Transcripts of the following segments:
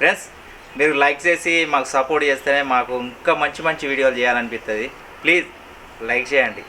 Friends మీరు like చేసి మాకు సపోర్ట్ చేస్తేనే మాకు ఇంకా మంచి మంచి వీడియోలు చేయాలనిపిస్తుంది. ప్లీజ్ లైక్ చేయండి.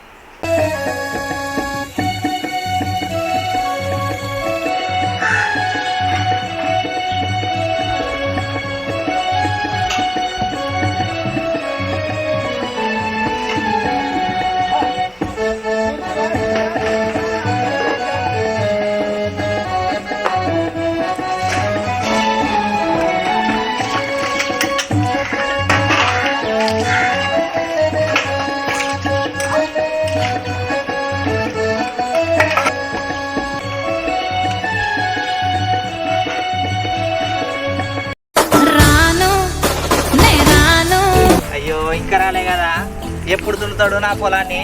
ఇంకా రాలే కదా, ఎప్పుడు దున్నుతాడు నా పొలాన్ని?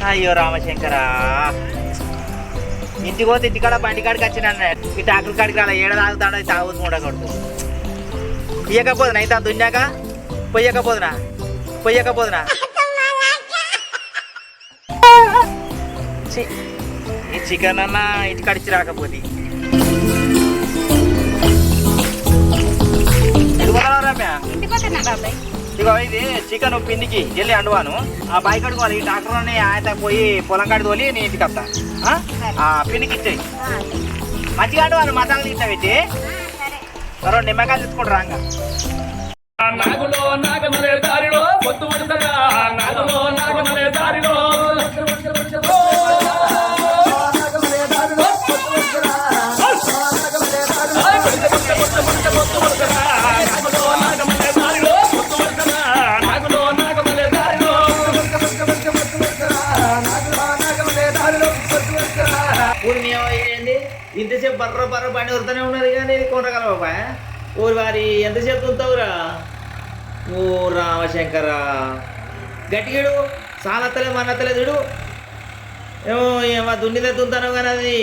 అయ్యో రామశంకరా, ఇంటికి పోతే ఇంటికాడ బండి కాడికి వచ్చిన ఈ టాకుల కాడికి రాలే. ఏడ తాగుతాడో తాగుతూ ఉండకూడదు. ఇయ్యకపోదునా ఇంత దున్నాక? పొయ్యకపోదునా ఈ చికెన్ అన్నా ఇంటికాడిచ్చి రాకపోతే రమ్య. ఇగో ఇది చికెన్ పిండికి వెళ్ళి అండువాను. ఆ బైక్ అడుగువాలి. ఈ డాక్టర్ని ఆయన పోయి పొలం కాడి తోలి నీ ఇంటికి వస్తా. పిండికి ఇచ్చేయి. మంచిగా అండువాను. మసాలా తీస్తా పెట్టి తర్వాత నిమ్మకాయలు తీసుకుంటారు రాంగా. నాగులో నాగమలే దారిలో పొత్తు పడుతుందా, నాగులో నాగమలే దారిలో ఇంతసేపు బర్ర బండి వరుతూనే ఉన్నది కానీ కొనగల బాబా. ఊరి వారి ఎంతసేపు తుంతావురా? ఓ రామశంకర, గట్టిగాడు సానత్తలే మన్నత్తలేదు. ఏమో ఏమో దున్నిదే తుంతాను కానీ అది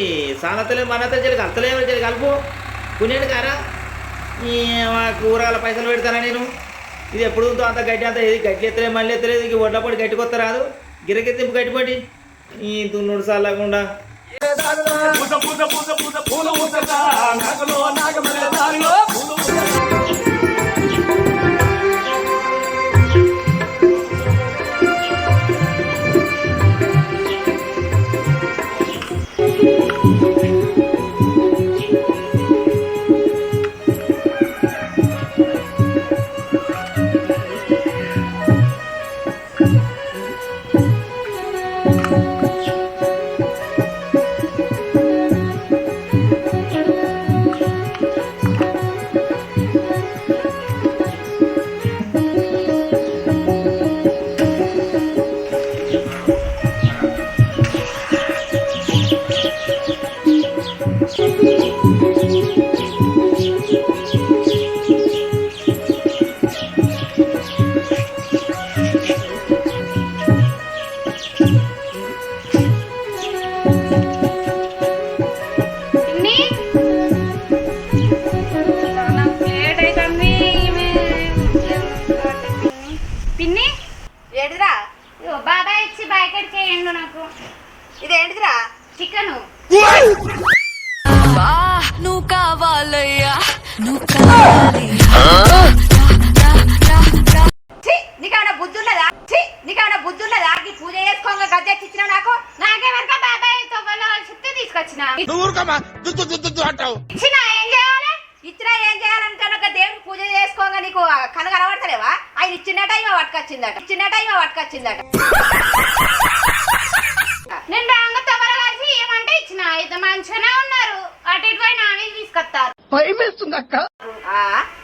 సానత్తలే మన్నత్త చెల్లి కలతలేమో చెల్లి కలుపు పుణ్యాడు కారా. ఈ కూరగాయల పైసలు పెడతానా నేను? ఇది ఎప్పుడు అంత గట్టి అంత ఇది గట్టి ఎత్తలే మళ్ళీ ఎత్తలేదు. ఇక ఒడ్ల పొడి గట్టి కొత్త రాదు. గిరకెత్తింపు గట్టిపడి ఈ దున్నుడు సాలకుండా నువ్వు కావాలయ్యా, నువ్వు కావాలి. నీకేమైనా బుద్ధి ఉన్నదా? పూజ చేసుకోగా గద్దెచ్చిచ్చిన నాకు నాకేమనుక బాబాయ్ చుట్టూ తీసుకొచ్చిన ఇచ్చిన ఏం చేయాలి? ఇచ్చినా ఏం చేయాలంటే ఒక దేవుడికి పూజ చేసుకోగా నీకు కను కనబడతలేవా? ఆయన ఇచ్చిన టైం పట్టుకొచ్చిందట. నేను రాంగ తమర కలిసి ఏమంటే ఇచ్చిన అయితే మంచిగానే ఉన్నారు. అటు ఇటు పోయి నాని తీసుకొస్తారు.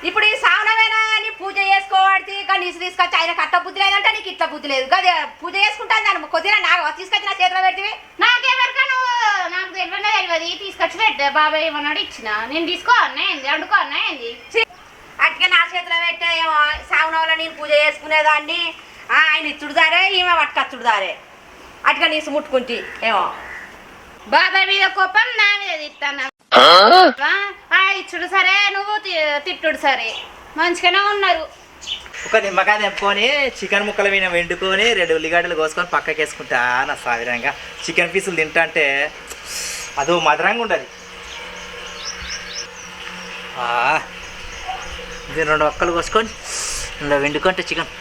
ఇప్పుడు ఈ సావనమేనా అని పూజ చేసుకోవాడితే కానీ తీసుకొచ్చి ఆయన కట్ట బుద్ధి లేదంటే నీకు ఇట్లా బుద్ధి లేదు కదా. పూజ చేసుకుంటాను దాన్ని కొద్దిగా నాకు తీసుకొచ్చి నా చేతిలో పెడితే నాకేమరక నువ్వు నాకు తెలియదు తీసుకొచ్చి పెట్టే బాబాయ్ ఏమన్నాడు ఇచ్చిన నేను తీసుకో అన్నా ఏంది వండుకో అన్నా ఏంది అట్లా నా చేతిలో పెట్టే ఏమో సావనంలో నేను పూజ చేసుకునేదాన్ని ఆయన ఇచ్చుడుదారే ఈమె పట్టుకచ్చుడుదారే అట్లా నీసు ముట్టుకుంటే ఏమో బాబాయ్ మీద కోపం నా మీద తిట్టాను. ఇచ్చుడు సరే నువ్వు తిట్టుడు సరే మంచిగానే ఉన్నారు. ఒక నిమ్మకాయ తెంపుకొని చికెన్ ముక్కల మీద వండుకొని 2 ఉల్లిగడ్డలు కోసుకొని పక్కకి వేసుకుంటా నా సాధారణంగా చికెన్ పీసులు తింటా అంటే అదో మధురంగా ఉండదు. ఇది 2 ఒక్కలు కోసుకొని ఇందులో వండుకుంటే చికెన్.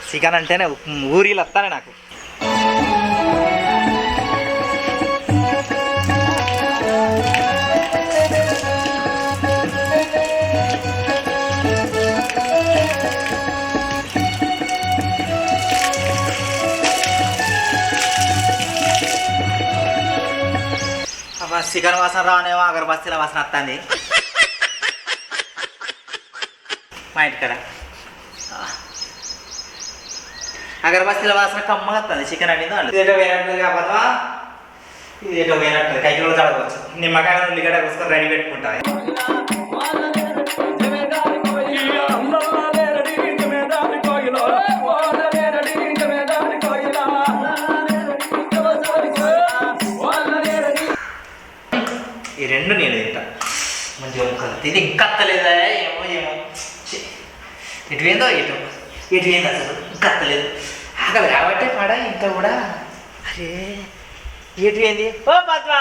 చికెన్ అంటేనే ఊరిలో వస్తానే నాకు. చికెన్ వాసన రానేమో అగరబస్తీల వాసన వస్తుంది మా ఇంటికాడ. అగరబస్తీల వాసన కమ్మగా వస్తుంది చికెన్ అడిగింది వాళ్ళు. ఇదేటో వేనట్టు కాకపోతే ఇదేటో వేనట్టు కైకిలో చదవచ్చు. నిమ్మకాయ ఉల్లిగడ్డ కోసుకొని రెడీ పెట్టుకుంటా. ఈ 2 నేను తింటా మంచిగా ముక్కలు. ఇది ఇంకా అత్తలేదా ఏమో ఏమో ఎటు పోయిందో ఎటు పోయింది అసలు ఇంకా అత్తలేదు. ఆకలి కాబట్టి పడ ఇంకా కూడా. అరే ఎటు పోయింది ఓ పద్మ.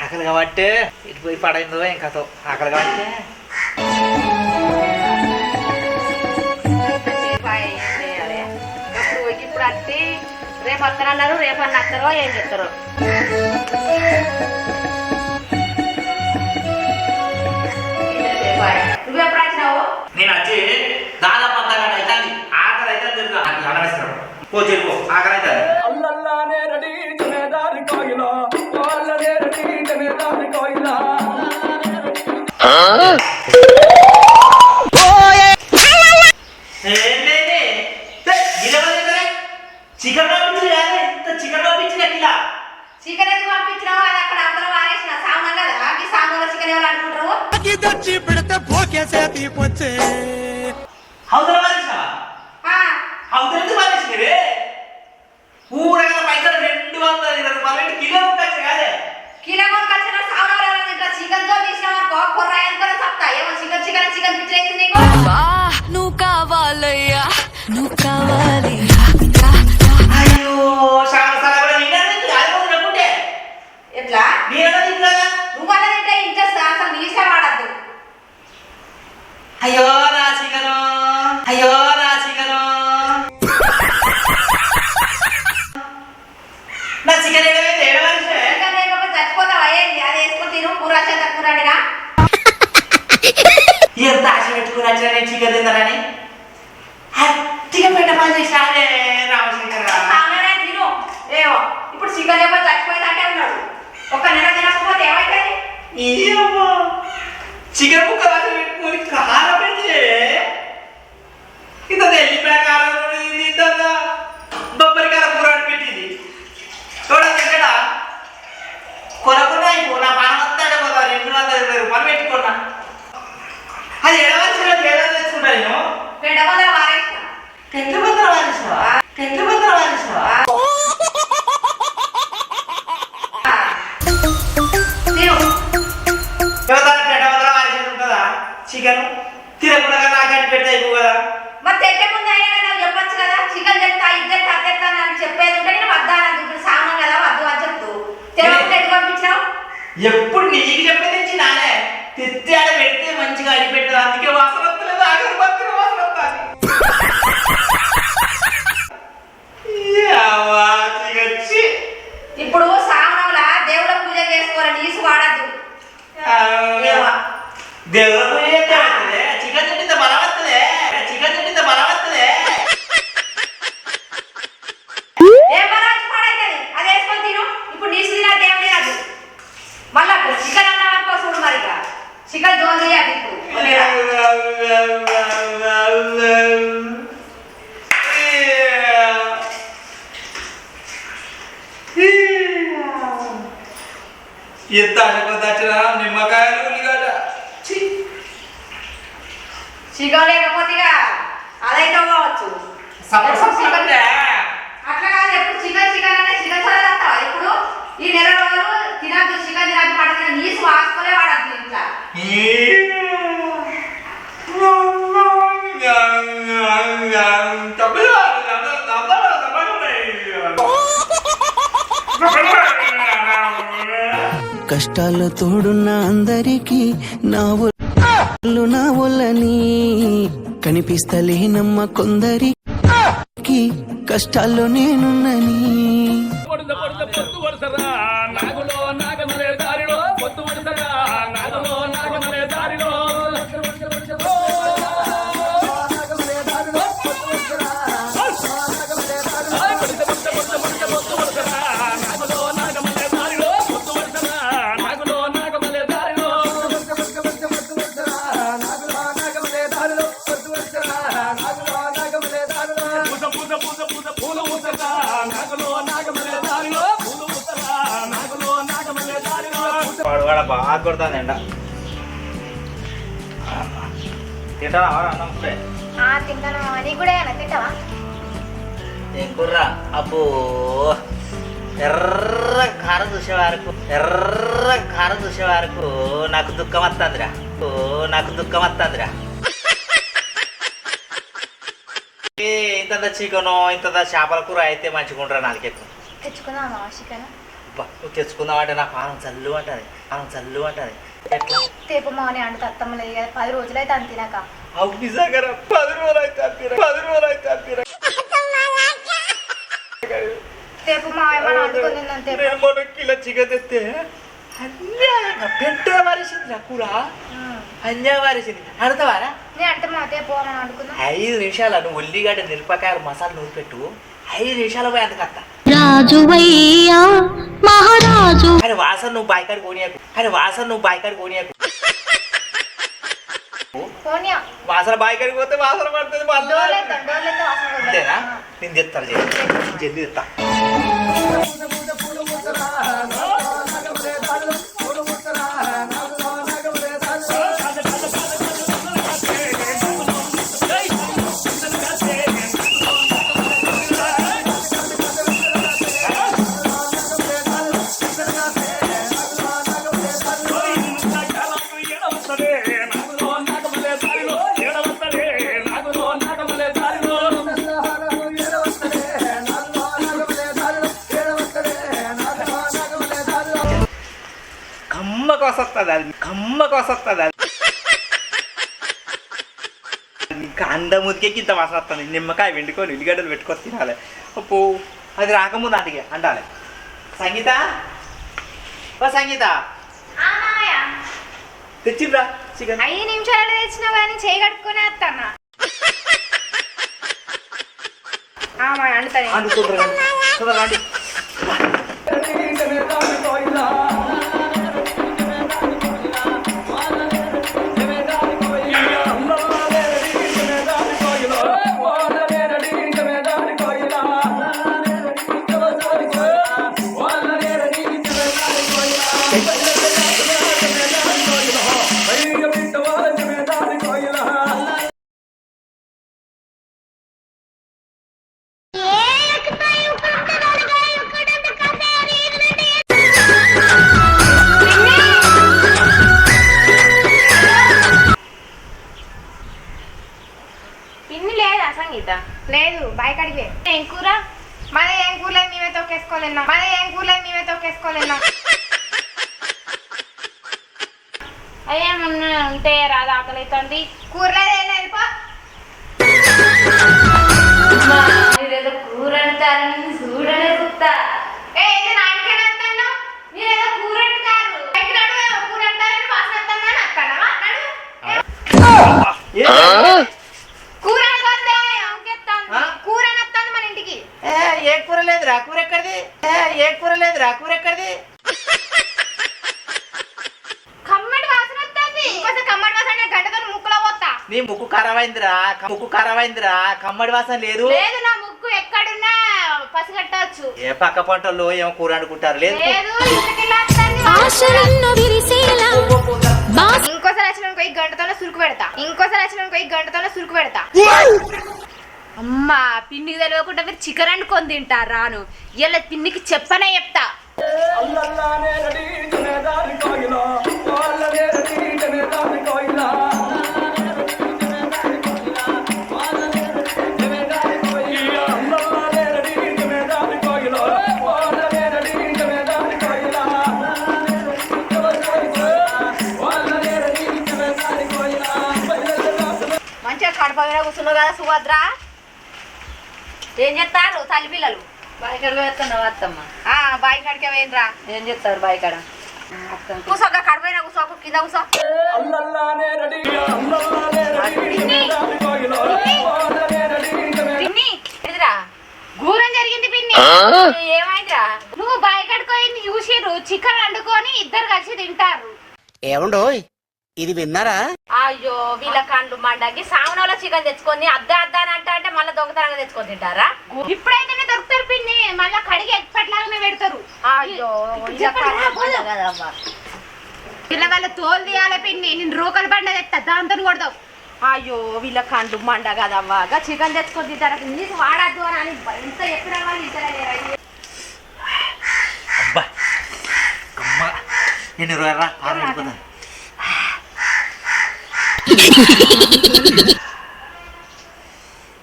ఆకలి కాబట్టి ఇటు పోయి పడైందో ఇంకాతో ఆకలి కాబట్టి. ఇప్పుడు అట్టి రేపు వస్తారన్నారు, రేపు అన్న వస్తారో ఏం చెప్తారో. నువ్వెప్పుడు వచ్చినావు? నేను వచ్చి దాదాపు అర్ధగంట అవుతుంది. ఆకలి అయితే తిరుగుతా నాకు అనవేస్తాడు. పో చెరుపు ఆకలి అయితే. చికెన్ పంపించిన చికెన్ పంపించిన కిలా చికెన్ ఎందుకు పంపించినావు? అది అక్కడ అవతల వారేసిన సామాన్ కదా. ఈ సామాన్లో చికెన్ ఎవరు అనుకుంటారు? అవతల వారేసినావా? అవతల ఎందుకు వారేసినవే? ఊరగా పైసలు 220 రూపాయలు కిలో ఉండొచ్చు కాదే. కిలో కొనుకొచ్చిన సామాన్లు ఇట్లా చికెన్ తో తీసినావనుకో కొర్ర ఎంత చెప్తా. ఏమో చికెన్ చికెన్ చికెన్ పిచ్చి నీకు. నువ్వు కావాలయ్యా నువ్వు కావాలి. అయ్యో చాలా కూడా నిన్నంటే ఎట్లా నేను తింటా. నువ్వు అలా తింటే ఇంట్రెస్ట్ అసలు నీసే వాడద్దు. అయ్యో నా చికెను, అయ్యో నా చికెను, నా చికెన్ ఏడమైంది ఏడవలసి. చికెన్ లేకపోతే చచ్చిపోతావా ఏంది? అది వేసుకుని తిను కూర చేత కూరడిగా. ఎంత ఆశ పెట్టుకుని వచ్చిన నేను చికెన్ తిందానని చికెన్ పెట్ట పని చేసానే రామశంకర్. సామాన్య తిను. ఏమో ఇప్పుడు చికెన్ లేకపోతే చచ్చిపోయేదంటే ఉన్నాడు. 1 నెల తినకపోతే ఏమైతుంది? ఏమో చికెన్ ముక్క రాసి పెట్టుకుని కారం పెడితే ఇంత వెళ్ళిపోయా కారం ఇంత బొబ్బరి కారం కూర పెట్టింది చూడండి ఇక్కడ కొనకుండా అయిపో. నా పానం వస్తాడే పోతా 220 రూపాయలు పెట్టుకున్నా. అది ఎడవలసిన పేద తెచ్చుకుంటా నేను. పెడమల వారేసిన టెంట్ల బద్దర వారేసినావా? టెంట్ల బద్దర వారేసినావా? చికెన్ తినకుండా నాకంటే పెడితే అయిపో కదా. మరి తెచ్చే ముందు అయినా కదా చెప్పొచ్చు కదా. చికెన్ చెప్తా ఇద్దరు అద్దెత్తా అని చెప్పేది ఉంటే నేను వద్దా అని సామాన్ కదా వద్దు అని చెప్తూ తెలియకుండా ఎటు పంపించినావు? ఎప్పుడు నీకు చెప్పేది నానే తెత్తి ఆడ పెడితే మంచిగా అడి పెట్టదు. అందుకే వాసన వస్తలేదు. అగరబత్తిలో వాసన వస్తుంది. ఇప్పుడు సామాన్ల దేవుళ్ళ పూజ చేసుకోవాలి. నీసు వాడద్దు. దేవుళ్ళ పూజ చేస్తే వస్తుంది. చికెన్ తింటే బలం వస్తుంది. చికెన్ తింటే బలం వస్తుంది. ఏం బలం పాడైతుంది? అది వేసుకొని తిను. ఇప్పుడు నీసు తినా దేవుడే కాదు. మళ్ళా చికెన్ అన్న వరకు చూడు. మరి చికెన్ జోన్ చేయాలి. ఎంత అనుకోదచ్చినా నిమ్మకాయలు ఉల్లిగడ్డ చికెన్ లేకపోతే అదైతే కావచ్చు. అట్లా కాదు. ఎప్పుడు చికెన్ చికెన్ అంటే చికెన్ సరే వస్తావా? ఇప్పుడు ఈ నెల రోజులు తినద్దు. చికెన్ తినద్దు పడుతుంది. నీసు వాసుకునే వాడద్దు ఇంట్లో. కష్టాల్లో తోడున్న అందరికీ నా నా వల్లని కనిపిస్తలేనమ్మ కొందరికి కష్టాల్లో నేనున్నని వాడు కూడా బాగా కొడుతుంది ఎండ. తింటావా అన్నం ఇప్పుడే? తింటాను. నీకు కూడా ఏమన్నా తింటావా? ఏం కుర్రా అబ్బో, ఎర్ర కారం చూసే వరకు నాకు దుఃఖం వస్తుందిరా. ఇంత చికెను ఇంత చేపల కూర అయితే మంచిగా ఉండరా నాలుగెక్కు. తెచ్చుకుందామా చికెన్? నువ్వు తెచ్చుకుందామంటే నా పానం చల్లు అంటది ఎట్లా తేపు మాని అంటే అత్తమ్మ లేదు కదా, 10 రోజులు అయితే అంత తినాక. అవు నిజంగా 10 రోజులు అయితే అంతేరా. తేపు మా ఏమన్నా అందుకుంది. నేను మొన్న కిలో చికెన్ తెస్తే అన్యాయంగా పెట్టే వారేసింది కూర, అన్యాయం వారేసింది. అడతావారా? నేను అంటే మా తేపు అని అనుకుందా. 5 నిమిషాలు నువ్వు ఉల్లిగడ్డ మిరపకాయలు మసాలా నూనె పెట్టు, 5 నిమిషాలు పోయి అంతకత్తా. రాజువయ్యా మహారాజు. అరే వాసన నువ్వు బాయికాడు కోనియాకు. వాసన బాయికాడికి పోతే వాసన పడుతుంది మళ్ళీ. అంతేనా? నేను తెస్తాను, జల్దీ తెస్తా. కమ్మకు వస్తుంది అది. ఇంకా అందముదికే ఇంత వాసన వస్తుంది. నిమ్మకాయ వెండుకొని ఉల్లిగడ్డలు పెట్టుకొని తినాలి. అప్పు అది రాకముందు అందుకే అంటాలి. సంగీత తెచ్చిండ్రా చికెన్? 5 నిమిషాలు తెచ్చినా కానీ చేయి కట్టుకునే వస్తాను. అండి లేదు బాయికాడికి. ఏం కూర? మరి ఏం కూరలేదు మేమే తొక్కేసుకోలేన్నాం. అయ్యేమన్నా ఉంటే రాదు, ఆకలి అవుతుంది. కూరలేదు ఏం లేదు. మీరేదో కూర అంటారని చూడలే చూస్తా. నాకేనా మీరేదో కూర అంటారు, కూర అంటారని వాసన వస్తుందని అక్కడవా కూర కూరనొస్తుంది మన ఇంటికి. ఏ కూర లేదురా? కూర ఎక్కడిది? కమ్మటి వాసన వస్తుంది. కమ్మటి వాసన గంటతో ముక్కులో పోతా. నీ ముక్కు ఖరాబైందిరా. కమ్మడి వాసన లేదు. నా ముక్కు ఎక్కడున్నా పసిగట్టవచ్చు. ఏ పక్క పంటల్లో ఏమో కూర అనుకుంటారు. లేదు ఇంకోసారి వచ్చిన గంటతోనే సురుకు పెడతా. అమ్మా పిన్నికి తెలియకుండా మీరు చికెన్ వండుకొని తింటారు. రాను ఇలా పిన్నికి చెప్పనే చెప్తా. పైన కూర్చున్నావు కదా సుభద్ర, ఏం చెప్తారు తల్లి పిల్లలు? బాయికాడికి వేస్తున్నావు అత్తమ్మ? బాయి కాడికే పోయినరా. ఏం చెప్తారు బాయికాడ? కూసోగా కడిపోయినా కూసోకు, కింద కూసో. పిన్ని ఎదురా ఘోరం జరిగింది పిన్ని. ఏమైందిరా? నువ్వు బాయికాడికి పోయింది చూసిర్రు, చికెన్ వండుకొని ఇద్దరు కలిసి తింటారు. ఏమండోయ్ ఇది విన్నారా? అయ్యో వీళ్ళ కండ్లు మండకి సామనోళ్ళ చికెన్ తెచ్చుకొని అద్దా అని అంటే మళ్ళీ దొంగతనంగా తెచ్చుకొని తింటారా? ఇప్పుడైతేనే దొరుకుతారు పిన్ని, మళ్ళా కడిగి ఎప్పట్లాగానే పెడతారు. అయ్యో ఇలా వాళ్ళ తోలు తీయాలి పిన్ని, నేను రోకలు బండ తెస్తా, దాంతో కొడదావు. అయ్యో వీళ్ళ కండ్లు మండ కదవ్వా, చికెన్ తెచ్చుకొని తింటారా? నీకు వాడద్దు అని ఎంత ఎక్కడ వాళ్ళు ఇద్దరు. అబ్బా అమ్మ నేను రా వెళ్ళిపోతాను.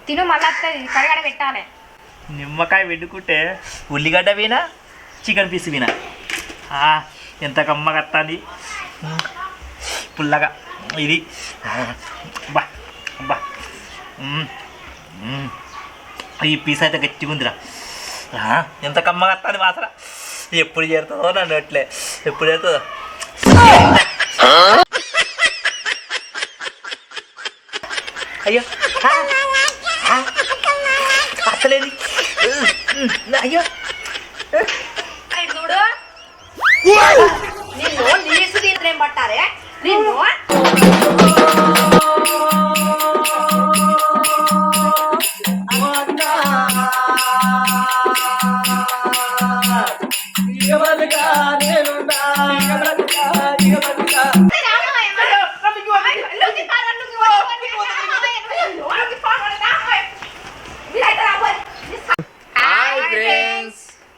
తిను మళ్ళీ కడగడ పెట్టాలి. నిమ్మకాయ పెట్టుకుంటే ఉల్లిగడ్డ వీనా చికెన్ పీస్ వీనా ఎంత కమ్మ కత్తాంది పుల్లగా ఇది. బా బా ఈ పీస్ అయితే గట్టిగా ఉందిరా, ఎంత కమ్మ కత్తాంది వాసన. ఎప్పుడు చేరుతుందో నన్ను అట్లే, ఎప్పుడు చేరుతుందో. అయ్యో అసలేది అయ్యో చూడు నిన్ను నీసు తీరేం పట్టారే నిన్ను.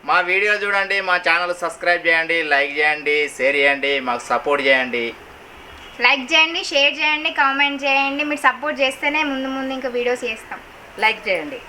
మా వీడియో చూడండి, మా ఛానల్ సబ్స్క్రైబ్ చేయండి, లైక్ చేయండి, షేర్ చేయండి, మాకు సపోర్ట్ చేయండి. లైక్ చేయండి, షేర్ చేయండి, కామెంట్ చేయండి. మీరు సపోర్ట్ చేస్తేనే ముందు ముందు ఇంకా వీడియోస్ చేస్తాం. లైక్ చేయండి.